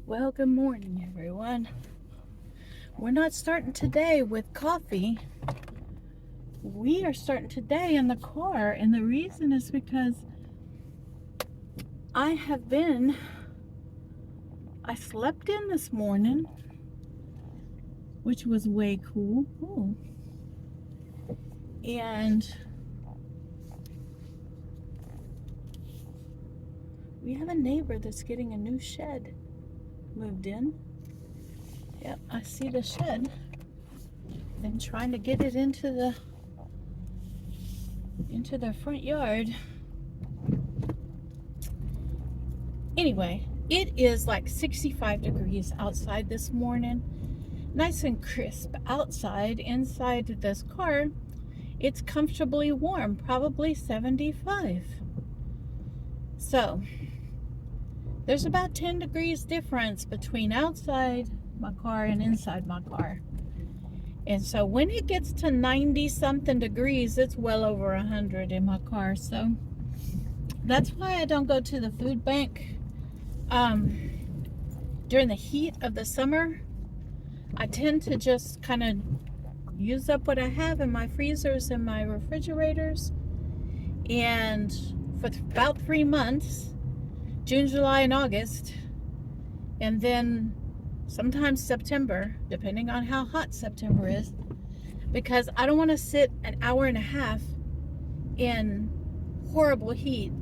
Well, good morning, everyone. We're not starting today with coffee. We are starting today in the car, and the reason is because I slept in this morning, which was way cool. Ooh. And we have a neighbor that's getting a new shed moved in. Yep, I see the shed. And trying to get it into the front yard. Anyway, it is like 65 degrees outside this morning. Nice and crisp outside. Inside this car, it's comfortably warm, probably 75. So, there's about 10 degrees difference between outside my car and inside my car. And so when it gets to 90 something degrees, it's well over 100 in my car. So that's why I don't go to the food bank during the heat of the summer. I tend to just kind of use up what I have in my freezers and my refrigerators. And for about 3 months, June, July, and August, and then sometimes September, depending on how hot September is, because I don't want to sit an hour and a half in horrible heat,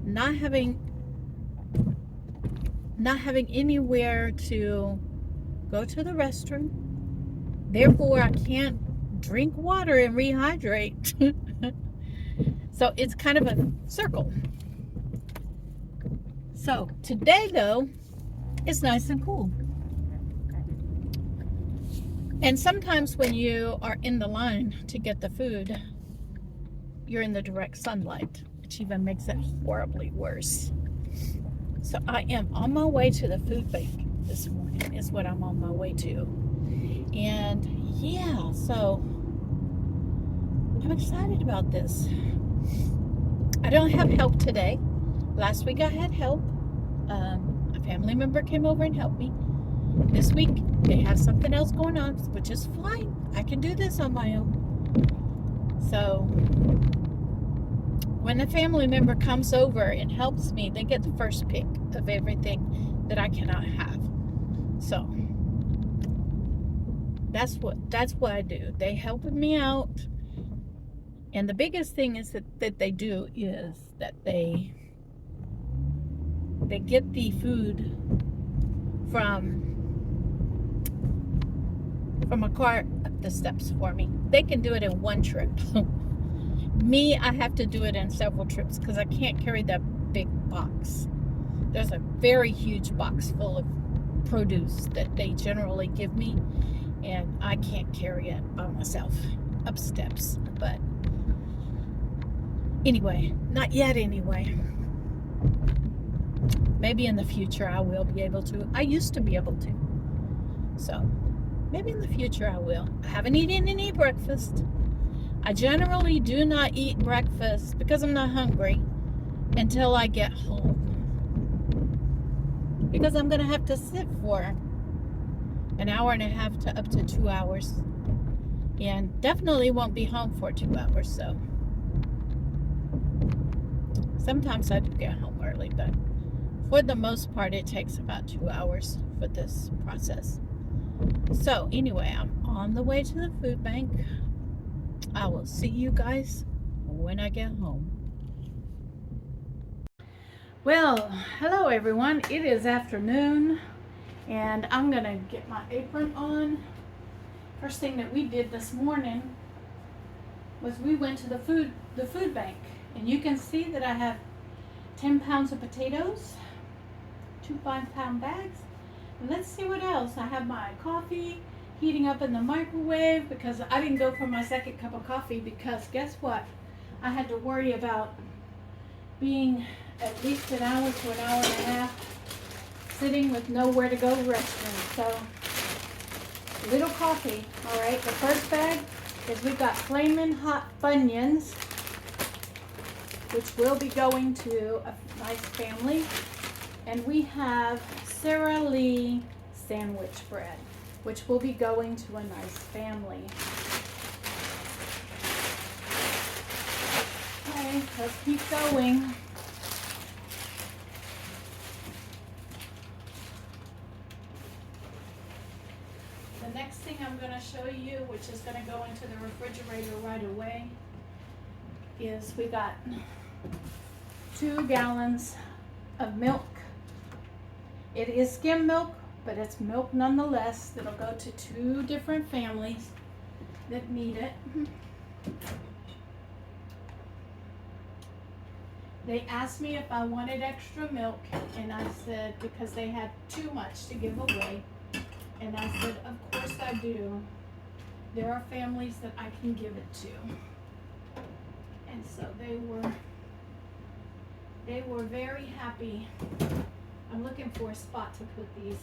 not having anywhere to go to the restroom. Therefore, I can't drink water and rehydrate. So it's kind of a circle. So today, though, it's nice and cool. And sometimes when you are in the line to get the food, you're in the direct sunlight, which even makes it horribly worse. So I am on my way to the food bank this morning, is what I'm on my way to. And yeah, so I'm excited about this. I don't have help today. Last week I had help. A family member came over and helped me. This week they have something else going on, which is fine. I can do this on my own. So when a family member comes over and helps me, they get the first pick of everything that I cannot have. So that's what I do. They help me out. And the biggest thing is that they do is that they get the food from a car up the steps for me. They can do it in one trip. Me, I have to do it in several trips because I can't carry that big box. There's a very huge box full of produce that they generally give me, and I can't carry it by myself up steps. But anyway, not yet anyway. Maybe in the future I will be able to. I used to be able to. So maybe in the future I will. I haven't eaten any breakfast. I generally do not eat breakfast because I'm not hungry until I get home. Because I'm going to have to sit for an hour and a half to up to 2 hours. And definitely won't be home for 2 hours. So sometimes I do get home early, but for the most part it takes about 2 hours for this process. So anyway, I'm on the way to the food bank. I will see you guys when I get home. Well, hello everyone. It is afternoon and I'm gonna get my apron on. First thing that we did this morning was we went to the food bank, and you can see that I have 10 pounds of potatoes, 2 5-pound bags, and let's see what else. I have my coffee heating up in the microwave because I didn't go for my second cup of coffee because guess what? I had to worry about being at least an hour to an hour and a half sitting with nowhere to go to the restroom. So, little coffee. All right, the first bag is we've got Flamin' Hot Funyuns, which will be going to a nice family. And we have Sara Lee sandwich bread, which will be going to a nice family. Okay, let's keep going. The next thing I'm going to show you, which is going to go into the refrigerator right away, is we got 2 gallons of milk. It is skim milk, but it's milk nonetheless. It'll go to 2 different families that need it. They asked me if I wanted extra milk, and I said because they had too much to give away. And I said, of course I do. There are families that I can give it to. And so they were very happy. I'm looking for a spot to put these.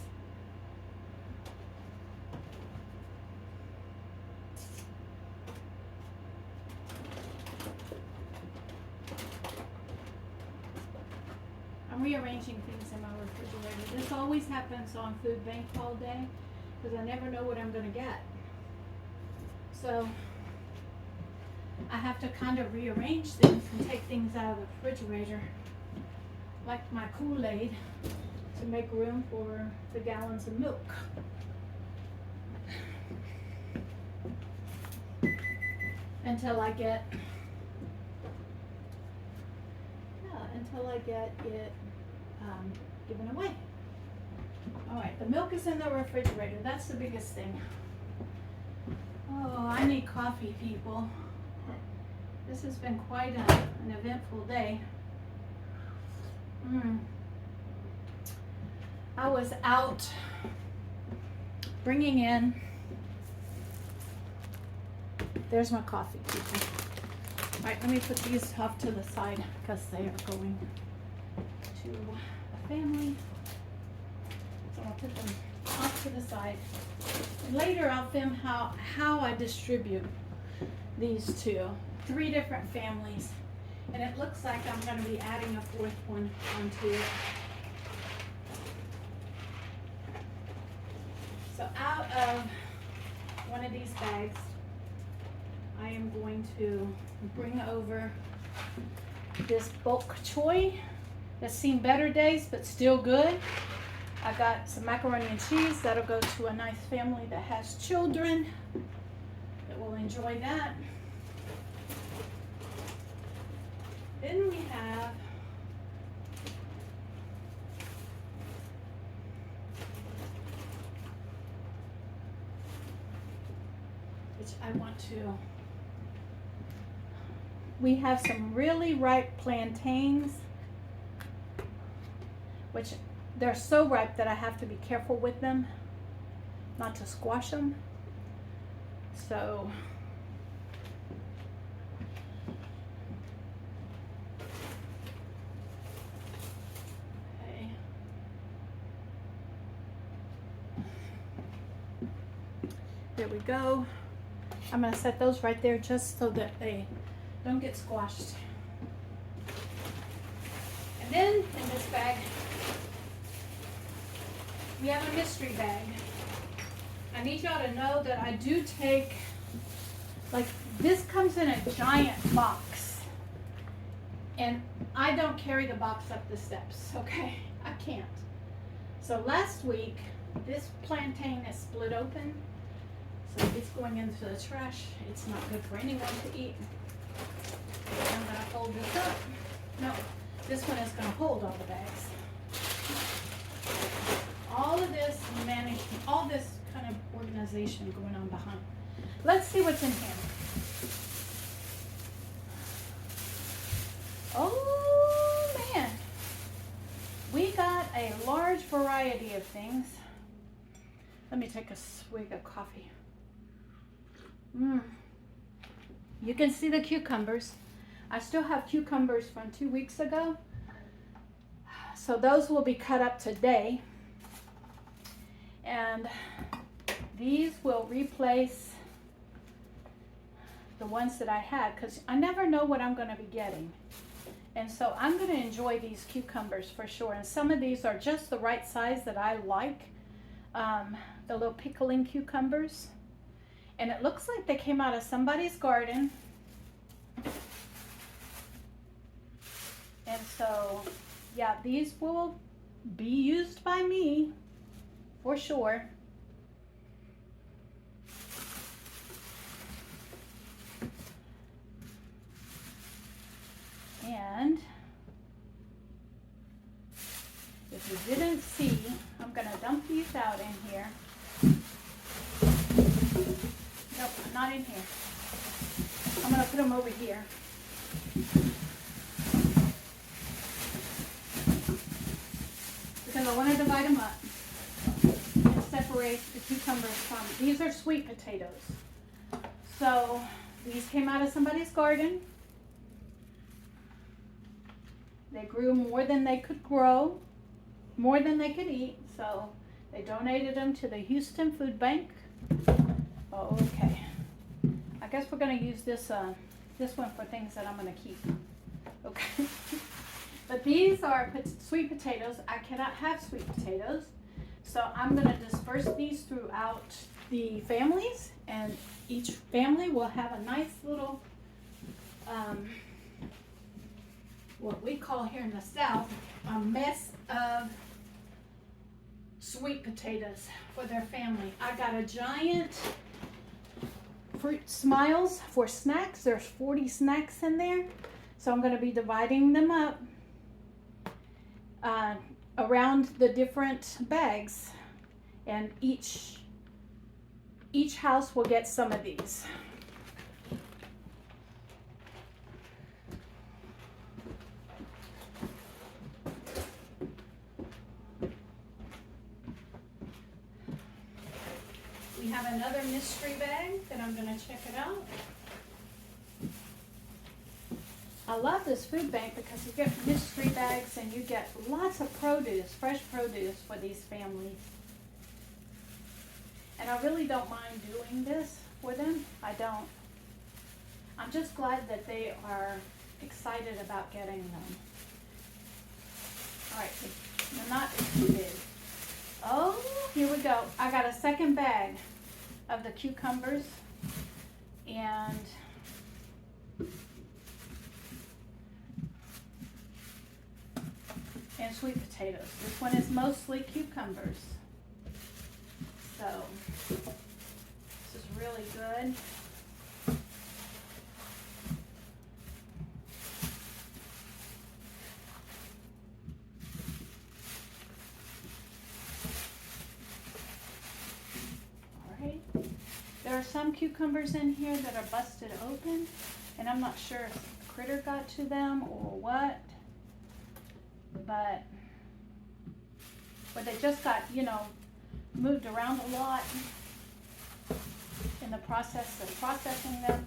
I'm rearranging things in my refrigerator. This always happens on Food Bank all day because I never know what I'm going to get. So I have to kind of rearrange things and take things out of the refrigerator, like my Kool-Aid, to make room for the gallons of milk. Until I get it given away. All right, the milk is in the refrigerator. That's the biggest thing. Oh, I need coffee, people. This has been quite an eventful day. I was out bringing in, there's my coffee, people. All right, let me put these off to the side because they are going to a family. So I'll put them off to the side. And later I'll film how I distribute these to 3 different families. And it looks like I'm going to be adding a 4th one onto it. So out of one of these bags, I am going to bring over this bok choy that's seen better days but still good. I got some macaroni and cheese that'll go to a nice family that has children that will enjoy that. Then we have we have some really ripe plantains, which they're so ripe that I have to be careful with them, not to squash them. So okay. There we go. I'm going to set those right there just so that they don't get squashed. And then in this bag, we have a mystery bag. I need y'all to know that I do take, like, this comes in a giant box. And I don't carry the box up the steps, okay? I can't. So last week, this plantain is split open. So it's going into the trash. It's not good for anyone to eat. I'm going to fold this up. No, this one is going to hold all the bags. All of this management, all this kind of organization going on behind. Let's see what's in here. Oh man, we got a large variety of things. Let me take a swig of coffee. You can see the cucumbers. I still have cucumbers from 2 weeks ago. So those will be cut up today. And these will replace the ones that I had because I never know what I'm going to be getting. And so I'm going to enjoy these cucumbers for sure. And some of these are just the right size that I like. The little pickling cucumbers. And it looks like they came out of somebody's garden. And so, yeah, these will be used by me for sure. And if you didn't see, I'm going to dump these out in here. Nope, not in here. I'm going to put them over here. Because I want to divide them up and separate the cucumbers from. These are sweet potatoes. So these came out of somebody's garden. They grew more than they could grow, more than they could eat. So they donated them to the Houston Food Bank. Okay. I guess we're going to use this one for things that I'm going to keep. Okay. But these are sweet potatoes. I cannot have sweet potatoes. So I'm going to disperse these throughout the families, and each family will have a nice little, what we call here in the South, a mess of sweet potatoes for their family. I got a giant Fruit Smiles for snacks. There's 40 snacks in there. So I'm going to be dividing them up around the different bags, and each house will get some of these. We have another mystery bag that I'm going to check it out. I love this food bank because you get mystery bags and you get lots of produce, fresh produce for these families. And I really don't mind doing this for them. I don't. I'm just glad that they are excited about getting them. All right, they're not too big. Oh, here we go. I got a second bag of the cucumbers and sweet potatoes. This one is mostly cucumbers. So this is really good. All right. There are some cucumbers in here that are busted open, and I'm not sure if a critter got to them or what. But they just got, moved around a lot in the process of processing them.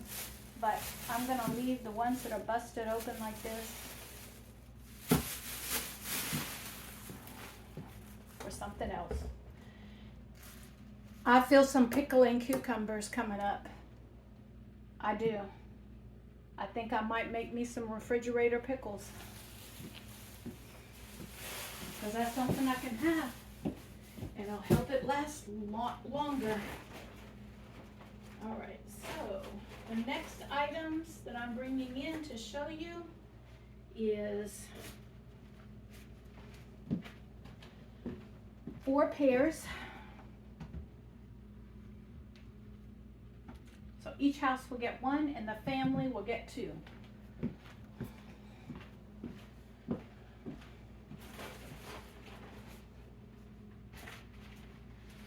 But I'm going to leave the ones that are busted open like this for something else. I feel some pickling cucumbers coming up. I do. I think I might make me some refrigerator pickles, because that's something I can have, and it'll help it last longer. All right, so the next items that I'm bringing in to show you is 4 pears. So each house will get 1, and the family will get 2.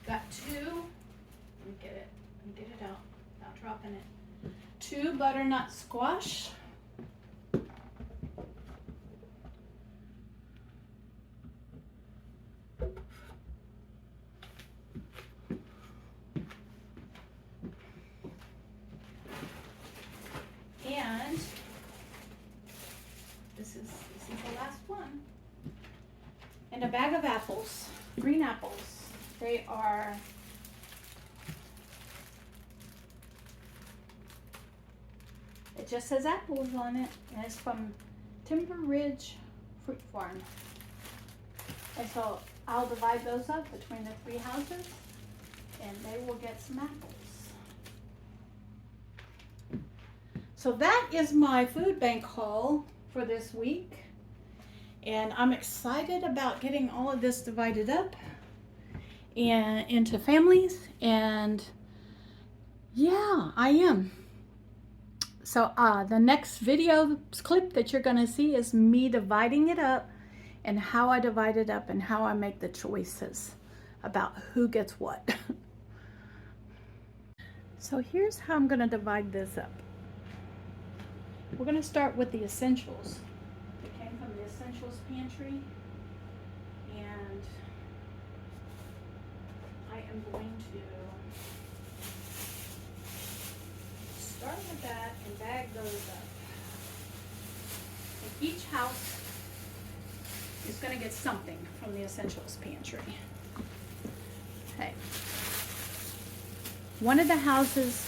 Got 2, let me get it out without dropping it. 2 butternut squash. And this is the last one. And a bag of apples, green apples. They are it just says apples on it, and it's from Timber Ridge Fruit Farm. And so I'll divide those up between the 3 houses and they will get some apples. So that is my food bank haul for this week. And I'm excited about getting all of this divided up and into families. And yeah, I am. So the next video clip that you're going to see is me dividing it up and how I divide it up and how I make the choices about who gets what. So here's how I'm going to divide this up. We're going to start with the essentials. It came from the essentials pantry, and I am going to start with that and bag those up. And each house is going to get something from the essentials pantry. Okay. One of the houses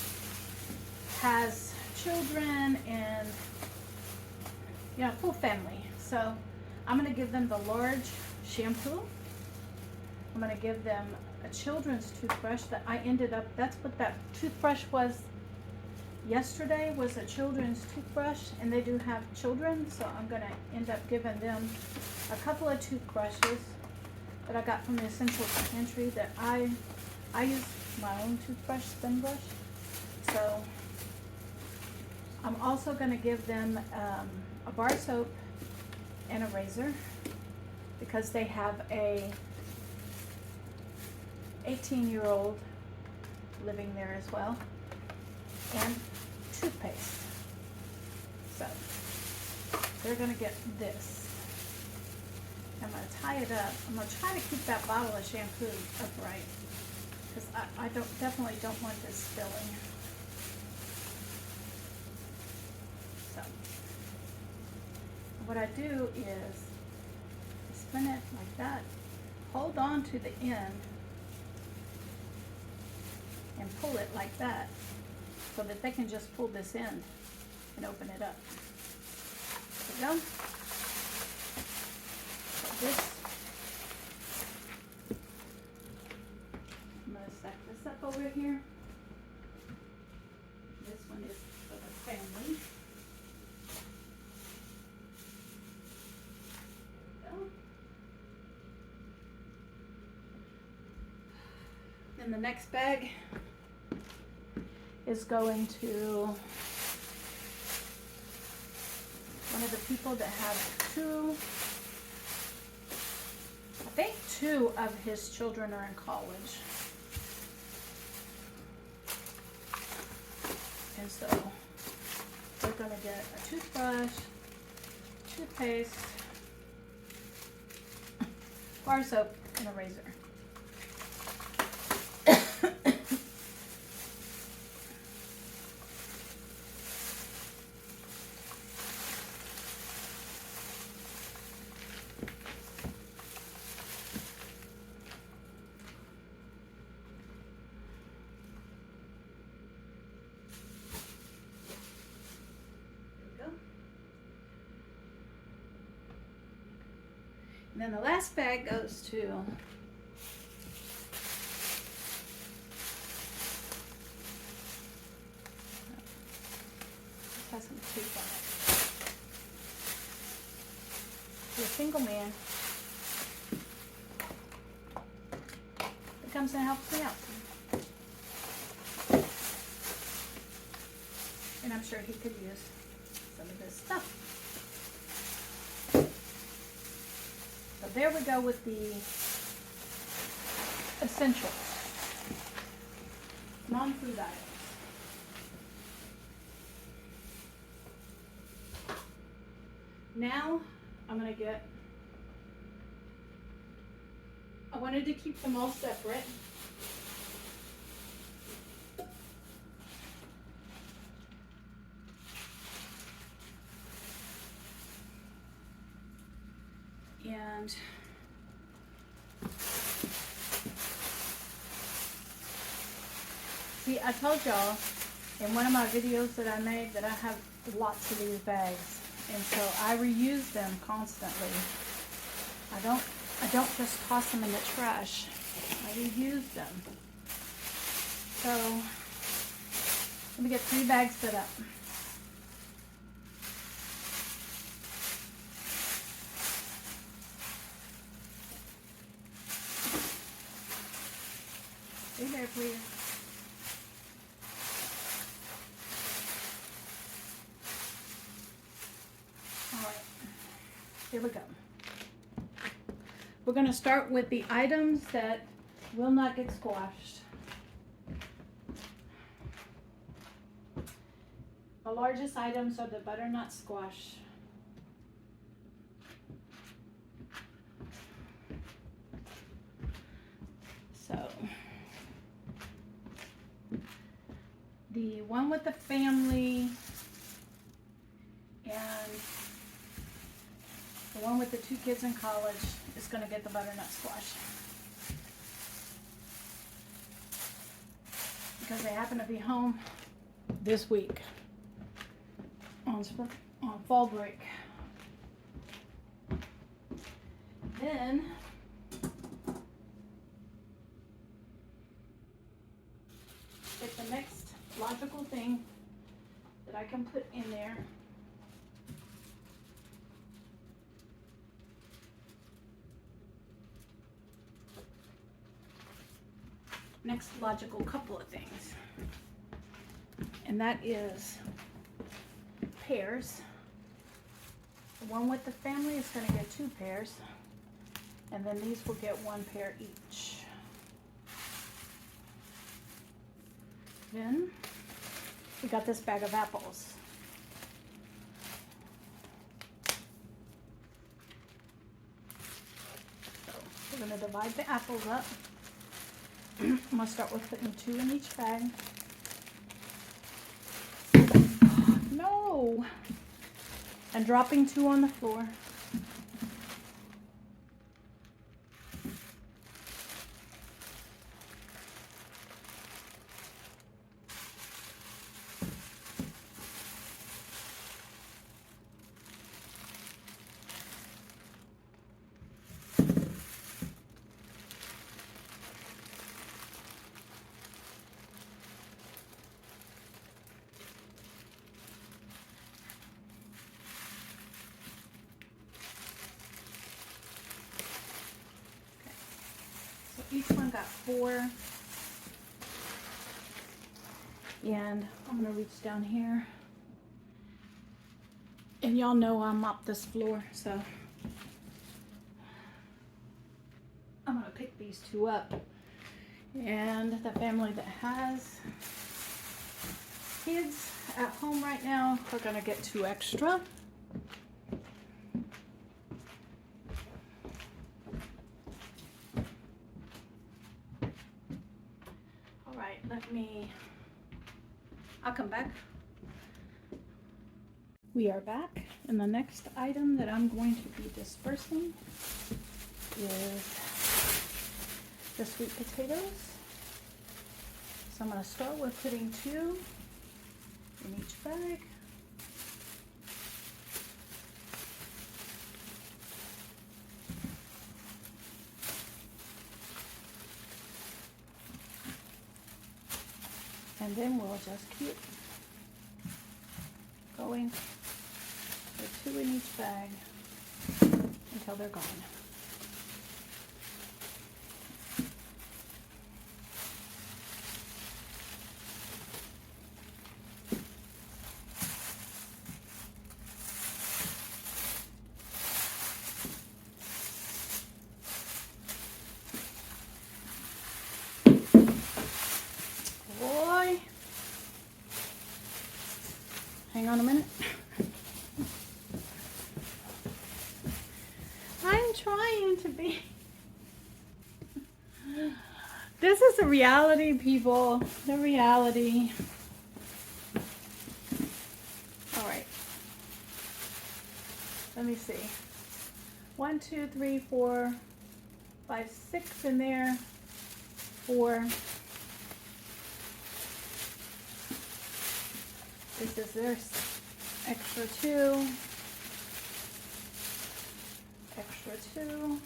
has children and full family. So I'm going to give them the large shampoo. I'm going to give them a children's toothbrush that I ended up, that's what that toothbrush was yesterday, was a children's toothbrush, and they do have children, so I'm going to end up giving them a couple of toothbrushes that I got from the Essentials Pantry that I use my own toothbrush, spin brush. So I'm also going to give them a bar soap and a razor because they have a 18-year-old living there as well, and toothpaste. So they're going to get this. I'm going to tie it up. I'm going to try to keep that bottle of shampoo upright because I definitely don't want this spilling. So what I do is spin it like that, hold on to the end, and pull it like that so that they can just pull this end and open it up. There we go. So this, I'm going to stack this up over here. This one is for the family. There we go. Then the next bag is going to one of the people that have I think two of his children are in college. And so they're going to get a toothbrush, toothpaste, bar soap, and a razor. And then the last bag goes to has some tape on it. To a single man that comes and helps me out. And I'm sure he could use some of this stuff. So there we go with the essentials, non-food items. Now I'm going to I wanted to keep them all separate. And see, I told y'all in one of my videos that I made that I have lots of these bags. and so I reuse them constantly. I don't just toss them in the trash. I reuse them. So let me get 3 bags set up. Stay there, please. All right, here we go. We're going to start with the items that will not get squashed. The largest items are the butternut squash. So, the one with the family and the one with the 2 kids in college is going to get the butternut squash. Because they happen to be home this week on fall break. Then it's the next logical thing that I can put in there. Next logical couple of things, and that is pears. The one with the family is going to get 2 pairs, and then these will get 1 pair each. Then we got this bag of apples. So we're going to divide the apples up. I'm going to start with putting 2 in each bag. No! And dropping 2 on the floor. Each one got 4. And I'm going to reach down here. And y'all know I mop this floor, so I'm going to pick these 2 up. And the family that has kids at home right now are going to get 2 extra. I'll come back. We are back, and the next item that I'm going to be dispersing is the sweet potatoes. So I'm going to start with putting 2 in each bag. And then we'll just keep going with 2 in each bag until they're gone. Hang on a minute. I'm trying to be. This is the reality, people. The reality. All right. Let me see. 1, 2, 3, 4, 5, 6 in there. 4. This is their extra 2. extra 2.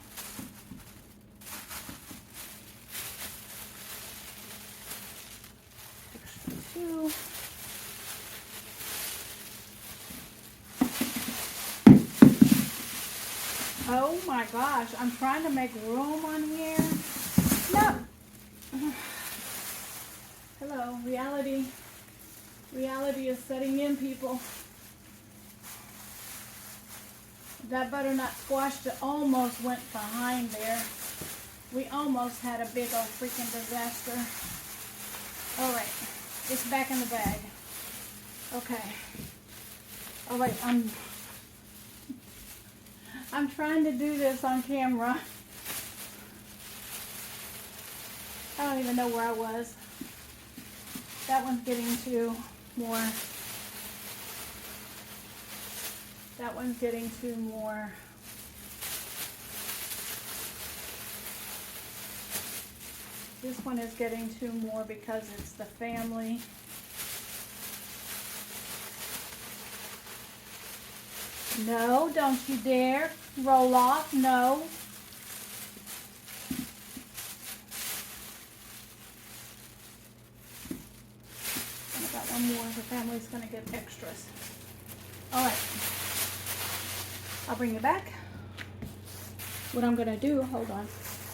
Extra 2. Oh my gosh, I'm trying to make room on here. No. Hello, reality. Reality is setting in, people. That butternut squash that almost went behind there. We almost had a big old freaking disaster. All right, it's back in the bag. Okay. All right, I'm trying to do this on camera. I don't even know where I was. That one's getting too more. That one's getting too more. This one is getting too more because it's the family. No, don't you dare roll off. No. And I got one more. The family's going to get extras. All right. I'll bring you back. What I'm going to do, hold on,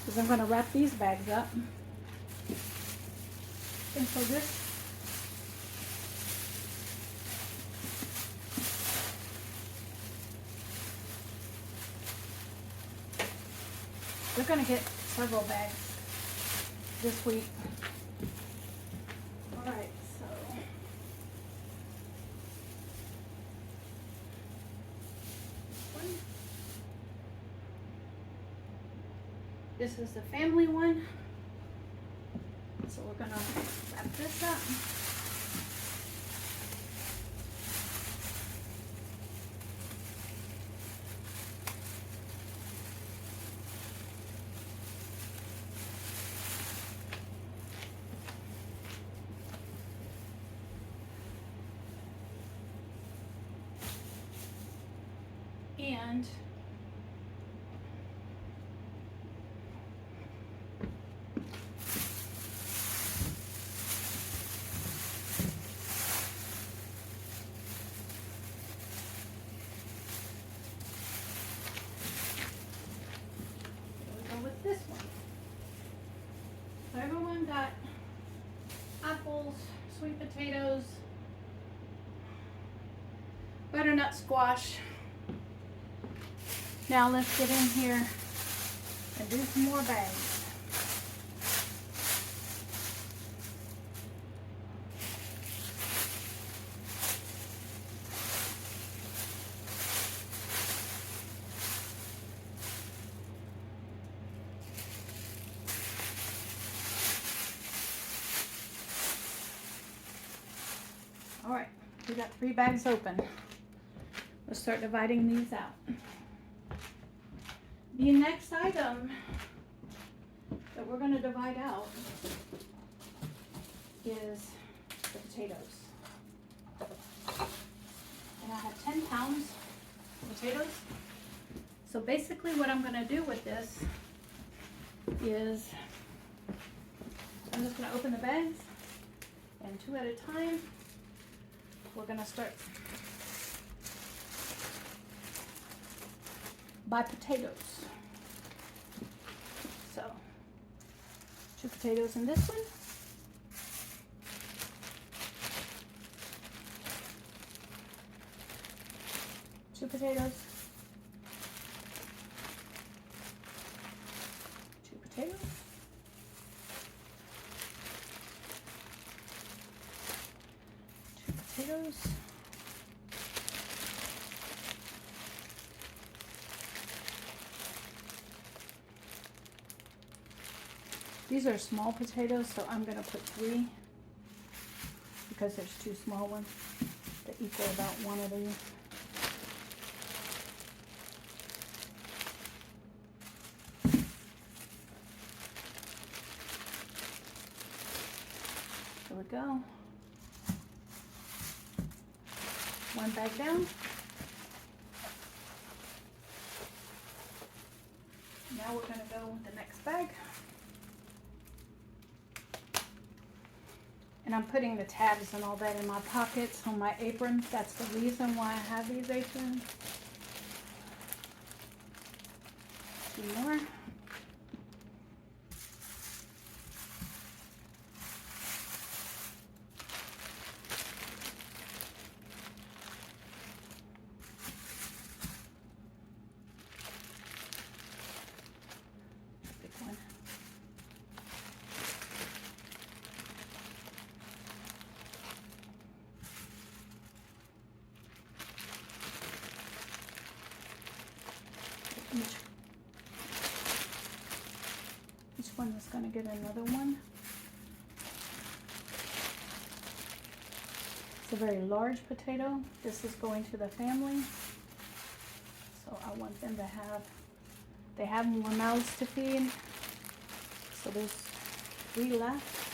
is I'm going to wrap these bags up. And so this, we're going to get several bags this week. All right, so this is the family one. So we're going to wrap this up. And with this one. So everyone got apples, sweet potatoes, butternut squash. Now let's get in here and do some more bags. All right, we got 3 bags open. Let's start dividing these out. The next item that we're going to divide out is the potatoes. And I have 10 pounds of potatoes. So basically what I'm going to do with this is I'm just going to open the bags, and 2 at a time we're going to start by potatoes. So 2 potatoes in this one. Two potatoes. 2 potatoes. 2 potatoes. These are small potatoes, so I'm going to put 3 because there's 2 small ones that equal about 1 of these. There we go. 1 bag down. Now we're going to go with the next bag. And I'm putting the tabs and all that in my pockets on my apron. That's the reason why I have these aprons. Two more. Big one. Each one is going to get another one. It's a very large potato. This is going to the family. So I want them to have, they have more mouths to feed. So there's 3 left.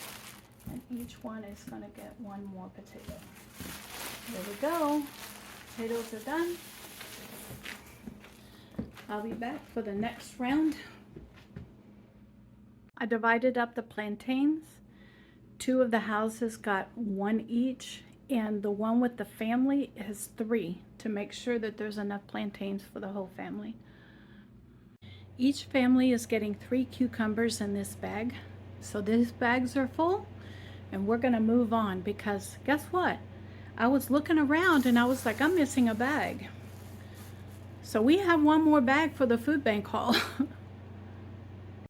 And each one is going to get one more potato. There we go. Potatoes are done. I'll be back for the next round. I divided up the plantains. 2 of the houses got 1 each, and the one with the family has 3 to make sure that there's enough plantains for the whole family. Each family is getting 3 cucumbers in this bag. So these bags are full, and we're gonna move on because guess what? I was looking around and I was like, I'm missing a bag. So we have 1 more bag for the food bank haul.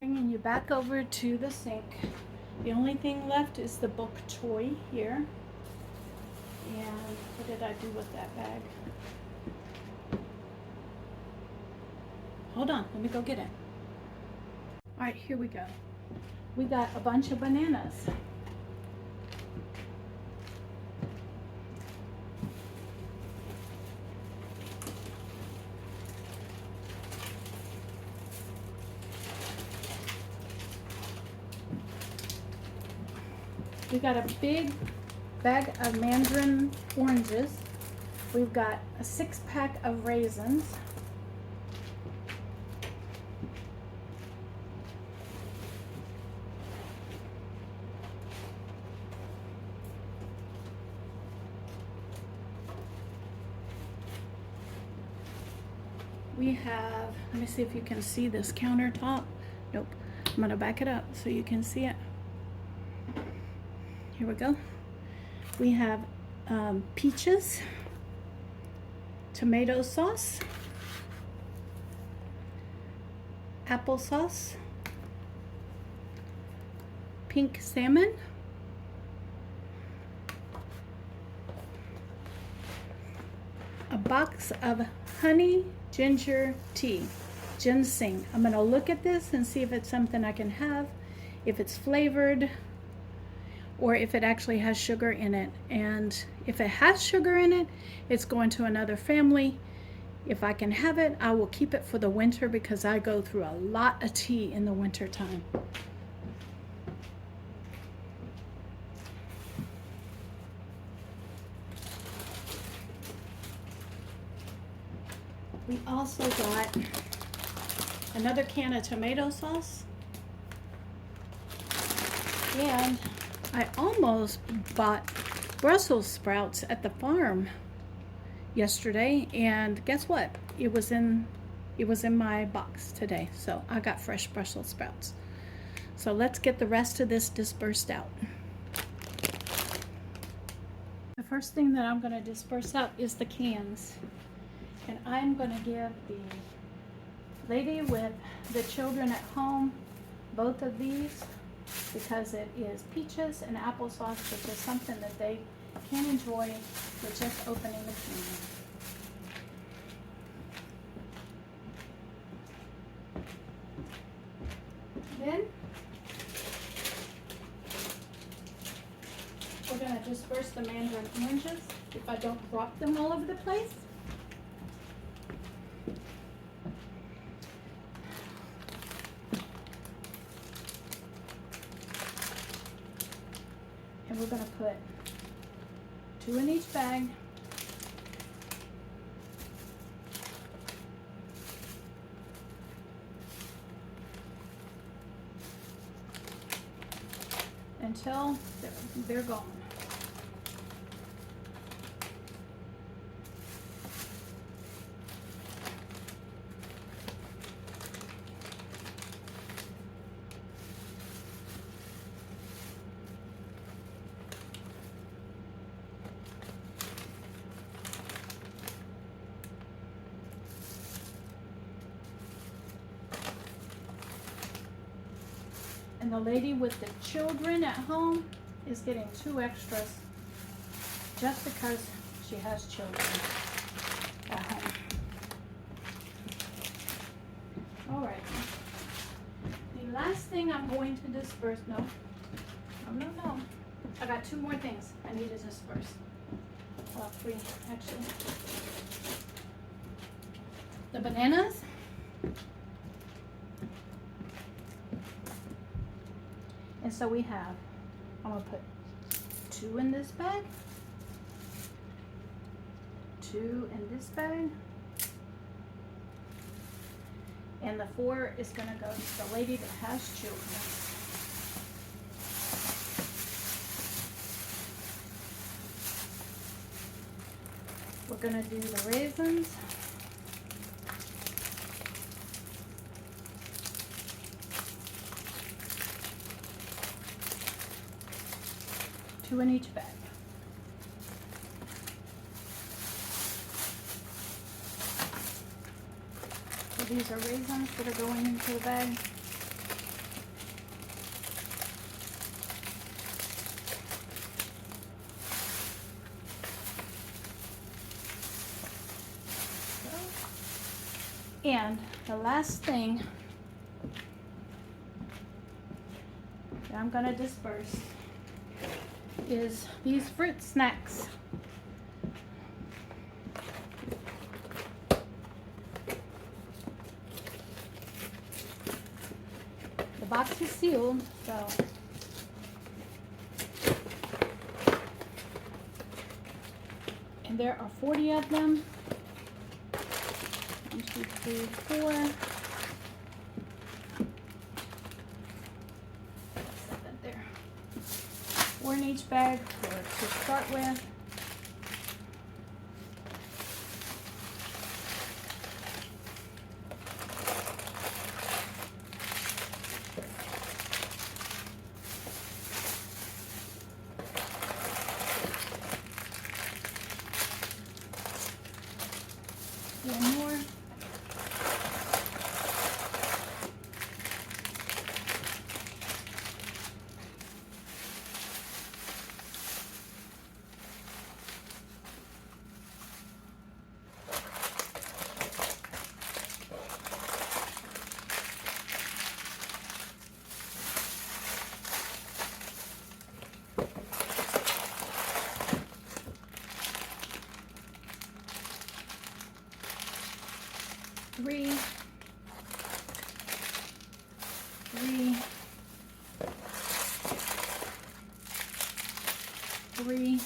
Bringing you back over to the sink. The only thing left is the bok choy here. And what did I do with that bag? Hold on, let me go get it. All right, here we go. We got a bunch of bananas. We got a big bag of mandarin oranges. We've got a 6-pack of raisins. We have, let me see if you can see this countertop. Nope. I'm gonna back it up so you can see it. Here we go. We have peaches, tomato sauce, applesauce, pink salmon, a box of honey ginger tea, ginseng. I'm gonna look at this and see if it's something I can have, if it's flavored, or if it actually has sugar in it. And if it has sugar in it, it's going to another family. If I can have it, I will keep it for the winter because I go through a lot of tea in the winter time. We also got another can of tomato sauce. And I almost bought Brussels sprouts at the farm yesterday, and guess what? It was in my box today. So I got fresh Brussels sprouts. So let's get the rest of this dispersed out. The first thing that I'm going to disperse out is the cans. And I'm going to give the lady with the children at home both of these, because it is peaches and applesauce, which is something that they can enjoy with just opening the can. Then we're going to disperse the mandarin oranges if I don't drop them all over the place. And we're going to put 2 in each bag. until they're gone. And the lady with the children at home is getting 2 extras just because she has children at home. All right. The last thing I'm going to disperse, no. I got 2 more things I need to disperse. Well, 3 actually. The bananas. And so we have, I'm gonna put 2 in this bag, 2 in this bag, and the 4 is gonna go to the lady that has children. We're gonna do the raisins. Two in each bag. So these are raisins that are going into the bag. And the last thing that I'm going to disperse is these fruit snacks. The box is sealed, so and there are 40 of them. 1, 2, 3, 4. 7 there. 4 in each bag to start with. One more. Three, 3,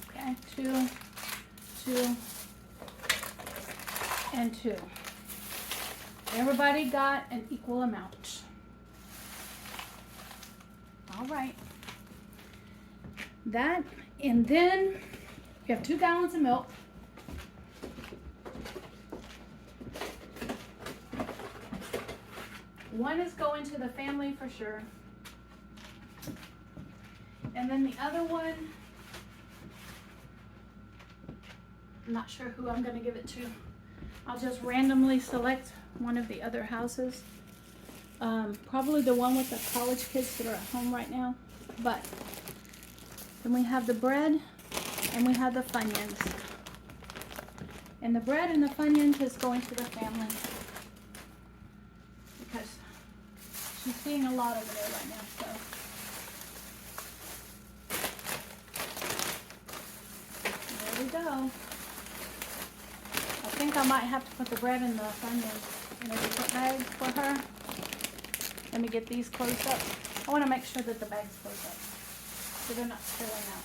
okay, 2, 2, and 2. Everybody got an equal amount. All right. That, and then you have 2 gallons of milk. One is going to the family for sure. And then the other one, I'm not sure who I'm going to give it to. I'll just randomly select one of the other houses. Probably the one with the college kids that are at home right now. But then we have the bread and we have the Funyuns. And the bread and the Funyuns is going to the family because she's seeing a lot over there right now. So there we go. I think I might have to put the bread and the Funyuns in a different bag for her. Let me get these closed up. I want to make sure that the bag's closed up so they're not spilling out.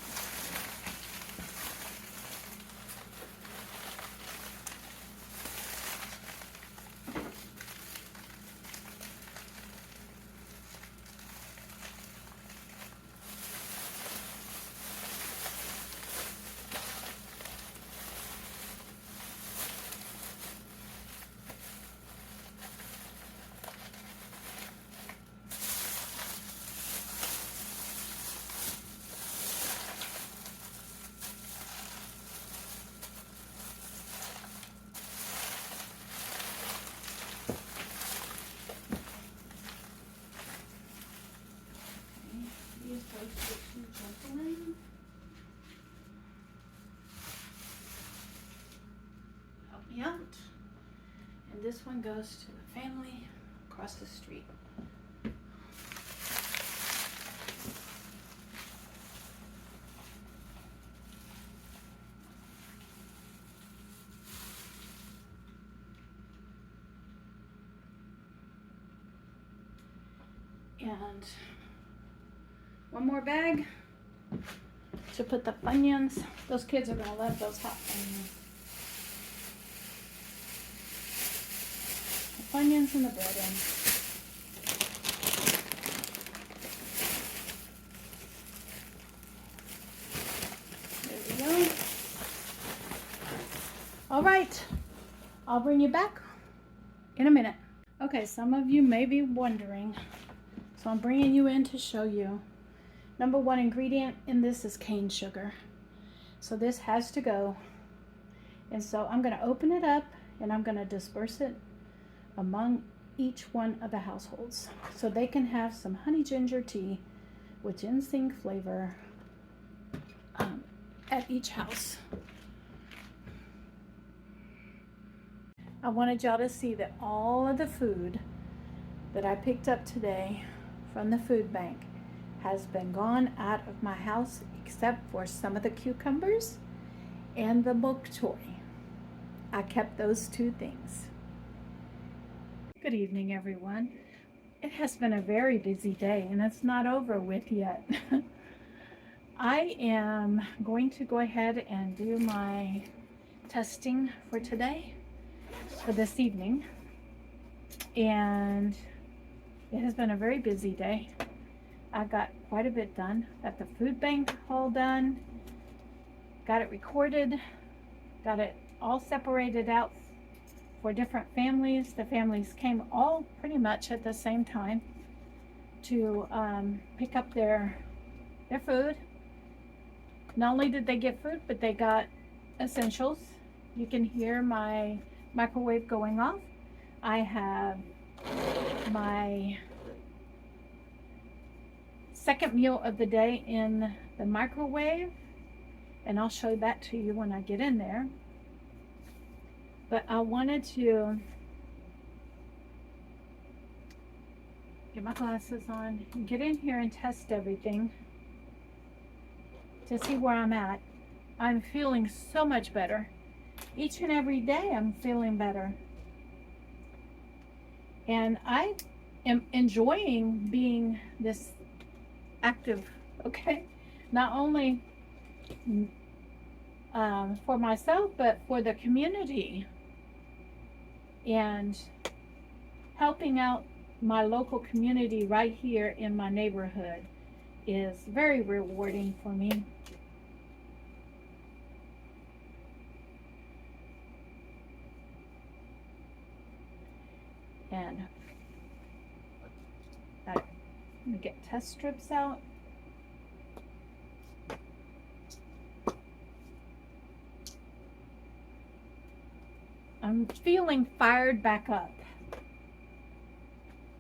amount. And this one goes to the family across the street. And one more bag to put the Funyuns. Those kids are gonna love those hot Funyuns. The Funyuns and the bread in. There we go. All right, I'll bring you back in a minute. Okay, some of you may be wondering, so I'm bringing you in to show you. Number one ingredient in this is cane sugar. So this has to go. And so I'm going to open it up and I'm going to disperse it among each one of the households so they can have some honey ginger tea with ginseng flavor at each house. I wanted y'all to see that all of the food that I picked up today from the food bank has been gone out of my house except for some of the cucumbers and the bok choy. I kept those two things. Good evening, everyone. It has been a very busy day and it's not over with yet. I am going to go ahead and do my testing for today, for this evening, and it has been a very busy day. I got quite a bit done. Got the food bank all done, got it recorded, got it all separated out for different families. The families came all pretty much at the same time to pick up their food. Not only did they get food, but they got essentials. You can hear my microwave going off. I have my second meal of the day in the microwave, and I'll show that to you when I get in there. But I wanted to get my glasses on and get in here and test everything to see where I'm at. I'm feeling so much better. Each and every day I'm feeling better. And I am enjoying being this active, okay? Not only for myself, but for the community. And helping out my local community right here in my neighborhood is very rewarding for me. And let me get test strips out. I'm feeling fired back up.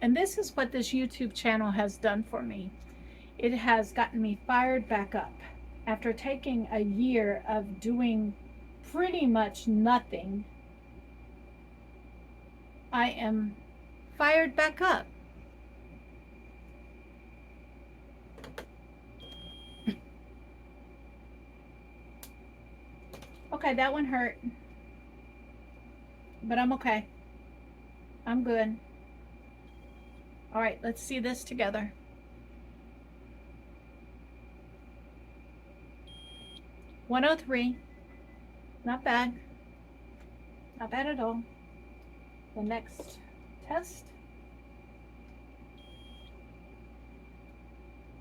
And this is what this YouTube channel has done for me. It has gotten me fired back up. After taking a year of doing pretty much nothing, I am fired back up. Okay, that one hurt. But I'm okay. I'm good. All right, let's see this together. $103. Not bad. Not bad at all. The next test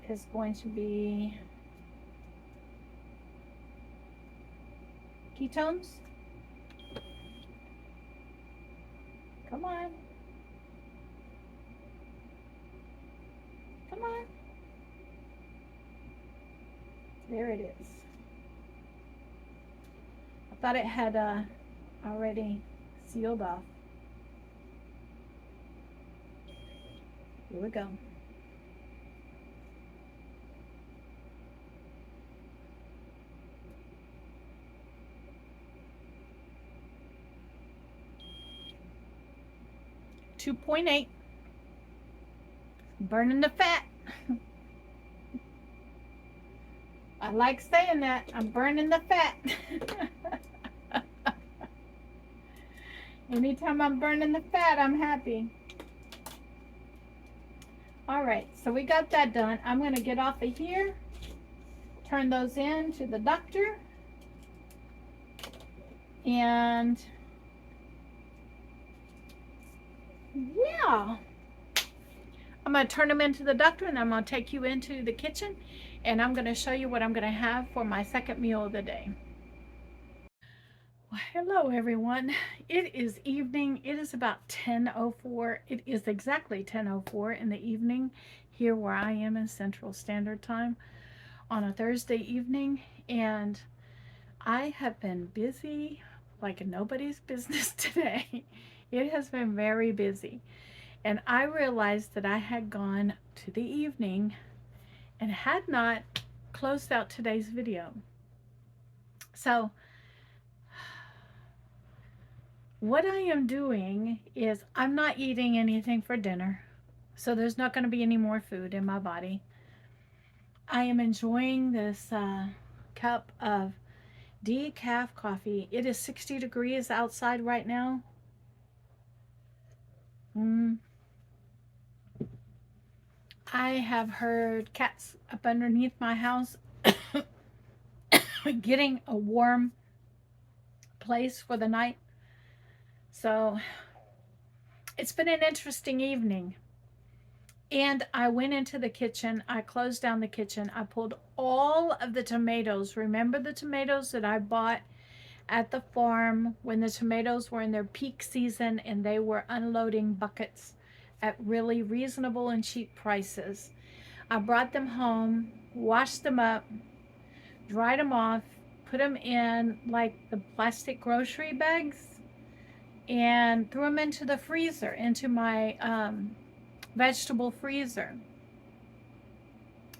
is going to be ketones. Come on. Come on. There it is. I thought it had already sealed off. Here we go. 2.8. Burning the fat. I like saying that. I'm burning the fat. Anytime I'm burning the fat, I'm happy. All right, so we got that done. I'm going to get off of here, turn those in to the doctor, and yeah, I'm going to turn them into the doctor, and I'm going to take you into the kitchen, and I'm going to show you what I'm going to have for my second meal of the day. Well, hello everyone. It is evening. It is about 10:04. It is exactly 10:04 in the evening here where I am in Central Standard Time on a Thursday evening, and I have been busy like nobody's business today. It has been very busy, and I realized that I had gone to the evening and had not closed out today's video. So what I am doing is I'm not eating anything for dinner, so there's not going to be any more food in my body. I am enjoying this cup of decaf coffee. It is 60 degrees outside right now. I have heard cats up underneath my house getting a warm place for the night. So it's been an interesting evening. And I went into the kitchen. I closed down the kitchen. I pulled all of the tomatoes. Remember the tomatoes that I bought at the farm when the tomatoes were in their peak season and they were unloading buckets at really reasonable and cheap prices. I brought them home, washed them up, dried them off, put them in like the plastic grocery bags, and threw them into the freezer, into my vegetable freezer.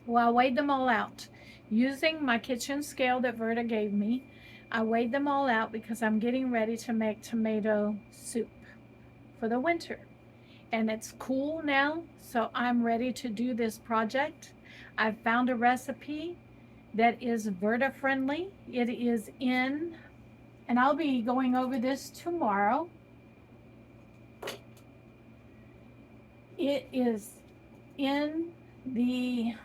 Well, I weighed them all out using my kitchen scale that Verda gave me. I weighed them all out because I'm getting ready to make tomato soup for the winter. And it's cool now, so I'm ready to do this project. I've found a recipe that is Verda friendly. It is in, and I'll be going over this tomorrow. It is in the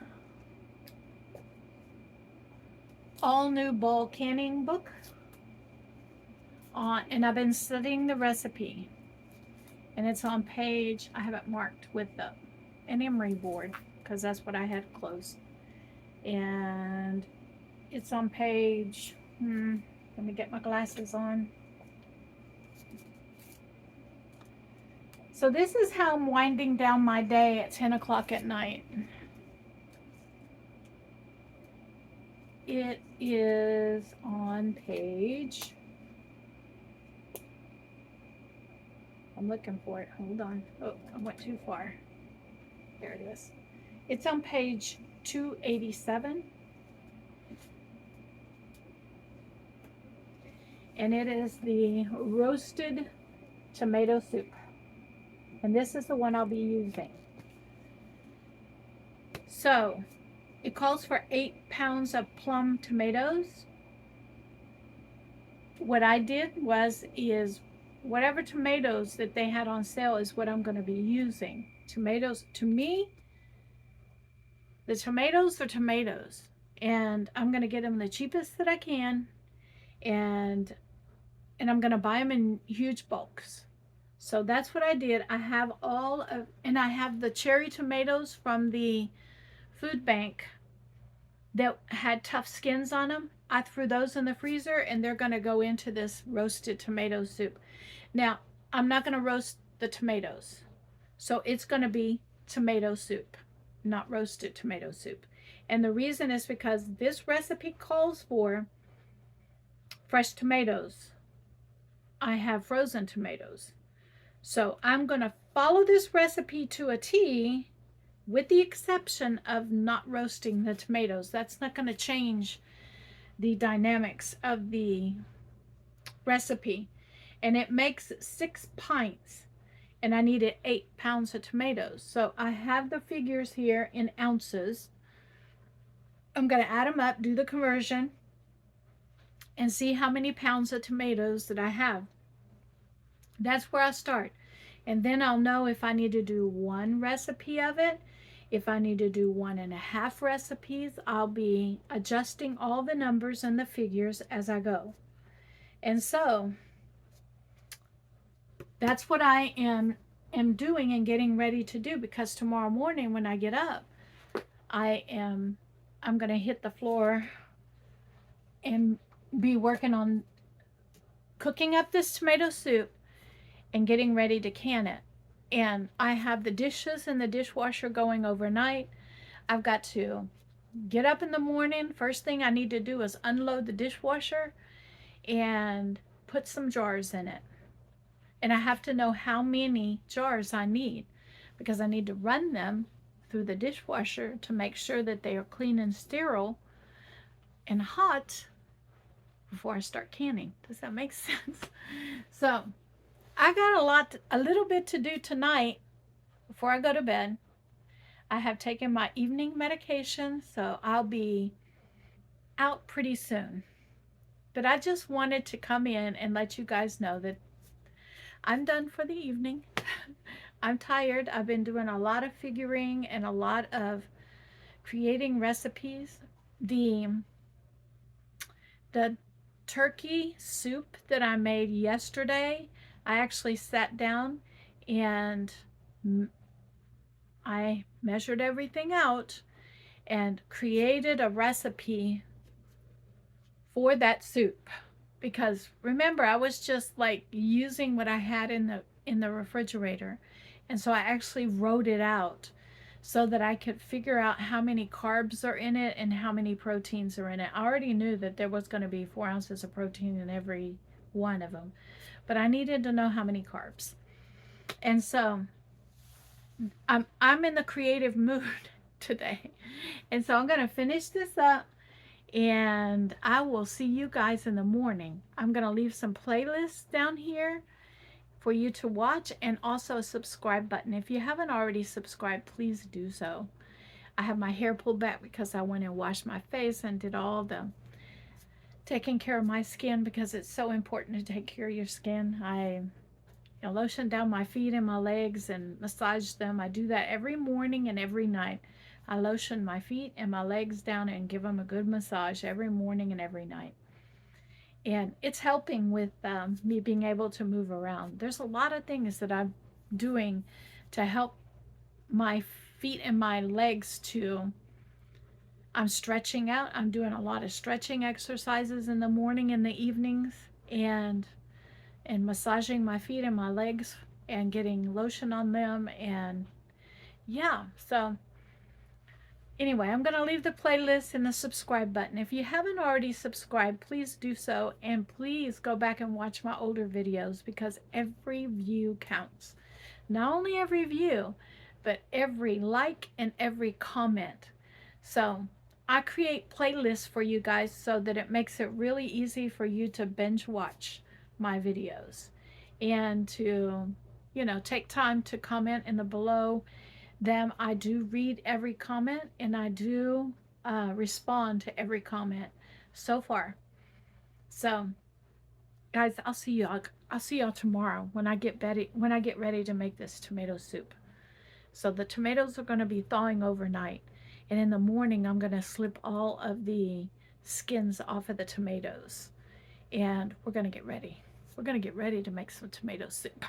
all new bowl canning book, and I've been studying the recipe, and it's on page, I have it marked with an emery board because that's what I had closed, and it's on page, let me get my glasses on. So this is how I'm winding down my day at 10 o'clock at night. It is on page, I'm looking for it, hold on. Oh, I went too far. There it is. It's on page 287. And it is the roasted tomato soup. And this is the one I'll be using. So it calls for 8 pounds of plum tomatoes. What I did is whatever tomatoes that they had on sale is what I'm going to be using. Tomatoes, to me, the tomatoes are tomatoes. And I'm going to get them the cheapest that I can. And I'm going to buy them in huge bulks. So that's what I did. I have and I have the cherry tomatoes from the food bank that had tough skins on them. I threw those in the freezer, and they're going to go into this roasted tomato soup. Now, I'm not going to roast the tomatoes. So it's going to be tomato soup, not roasted tomato soup. And the reason is because this recipe calls for fresh tomatoes. I have frozen tomatoes. So I'm going to follow this recipe to a T, with the exception of not roasting the tomatoes. That's not going to change the dynamics of the recipe. And it makes 6 pints. and I needed 8 pounds of tomatoes. So I have the figures here in ounces. I'm going to add them up, do the conversion, and see how many pounds of tomatoes that I have. That's where I start. And then I'll know if I need to do one recipe of it. If I need to do 1.5 recipes, I'll be adjusting all the numbers and the figures as I go. And so that's what I am doing and getting ready to do, because tomorrow morning when I get up, I'm going to hit the floor and be working on cooking up this tomato soup and getting ready to can it. And I have the dishes in the dishwasher going overnight. I've got to get up in the morning. First thing I need to do is unload the dishwasher and put some jars in it. And I have to know how many jars I need, because I need to run them through the dishwasher to make sure that they are clean and sterile and hot before I start canning. Does that make sense? So I got a little bit to do tonight before I go to bed. I have taken my evening medication, so I'll be out pretty soon. But I just wanted to come in and let you guys know that I'm done for the evening. I'm tired. I've been doing a lot of figuring and a lot of creating recipes. The turkey soup that I made yesterday, I actually sat down and I measured everything out and created a recipe for that soup. Because remember, I was just like using what I had in the refrigerator. And so I actually wrote it out so that I could figure out how many carbs are in it and how many proteins are in it. I already knew that there was going to be 4 ounces of protein in every one of them, but I needed to know how many carbs. And so I'm in the creative mood today. And so I'm going to finish this up, and I will see you guys in the morning. I'm going to leave some playlists down here for you to watch, and also a subscribe button. If you haven't already subscribed, please do so. I have my hair pulled back because I went and washed my face and did all the taking care of my skin, because it's so important to take care of your skin. I lotion down my feet and my legs and massage them. I do that every morning and every night. I lotion my feet and my legs down and give them a good massage every morning and every night. And it's helping with me being able to move around. There's a lot of things that I'm doing to help my feet and my legs to, I'm stretching out. I'm doing a lot of stretching exercises in the morning and the evenings, and massaging my feet and my legs and getting lotion on them. And yeah, so anyway, I'm going to leave the playlist and the subscribe button. If you haven't already subscribed, please do so. And please go back and watch my older videos, because every view counts. Not only every view, but every like and every comment. So I create playlists for you guys so that it makes it really easy for you to binge watch my videos, and to, take time to comment in the below them. I do read every comment, and I do respond to every comment so far. So guys, I'll see y'all tomorrow when I get ready to make this tomato soup. So the tomatoes are going to be thawing overnight, and in the morning I'm going to slip all of the skins off of the tomatoes, and we're going to get ready. We're going to get ready to make some tomato soup.